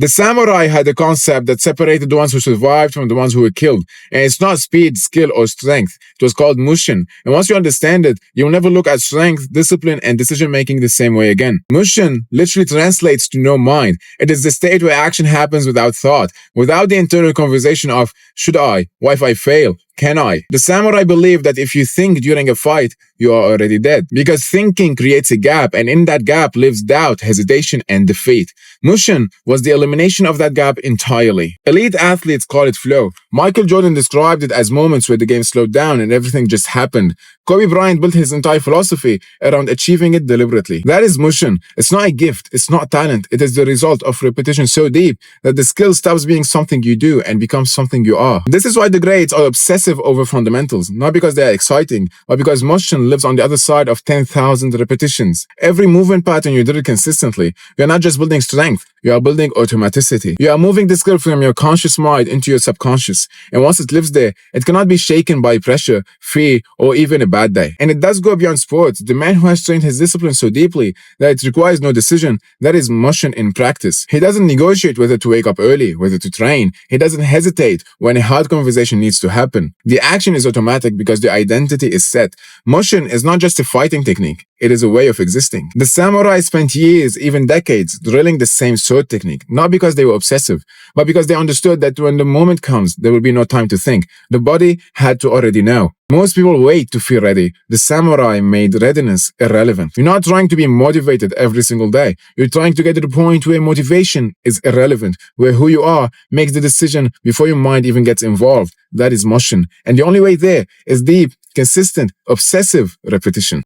The samurai had a concept that separated the ones who survived from the ones who were killed. And it's not speed, skill, or strength. It was called mushin. And once you understand it, you'll never look at strength, discipline, and decision-making the same way again. Mushin literally translates to no mind. It is the state where action happens without thought, without the internal conversation of, should I? What if I fail? Can I? The samurai believed that if you think during a fight, you are already dead. Because thinking creates a gap, and in that gap lives doubt, hesitation, and defeat. Mushin was the elimination of that gap entirely. Elite athletes call it flow. Michael Jordan described it as moments where the game slowed down and everything just happened. Kobe Bryant built his entire philosophy around achieving it deliberately. That is mushin. It's not a gift. It's not talent. It is the result of repetition so deep that the skill stops being something you do and becomes something you are. This is why the greats are obsessive over fundamentals, not because they are exciting, but because mushin lives on the other side of 10,000 repetitions. Every movement pattern you did consistently, you're not just building strength, you are building automaticity. You are moving the skill from your conscious mind into your subconscious. And once it lives there, it cannot be shaken by pressure, fear, or even a bad day. And it does go beyond sports. The man who has trained his discipline so deeply that it requires no decision, that is mushin in practice. He doesn't negotiate whether to wake up early, whether to train. He doesn't hesitate when a hard conversation needs to happen. The action is automatic because the identity is set. Mushin is not just a fighting technique. It is a way of existing. The samurai spent years, even decades, drilling the same sword technique, not because they were obsessive, but because they understood that when the moment comes, there will be no time to think. The body had to already know. Most people wait to feel ready. The samurai made readiness irrelevant. You're not trying to be motivated every single day. You're trying to get to the point where motivation is irrelevant, where who you are makes the decision before your mind even gets involved. That is mushin. And the only way there is deep, consistent, obsessive repetition.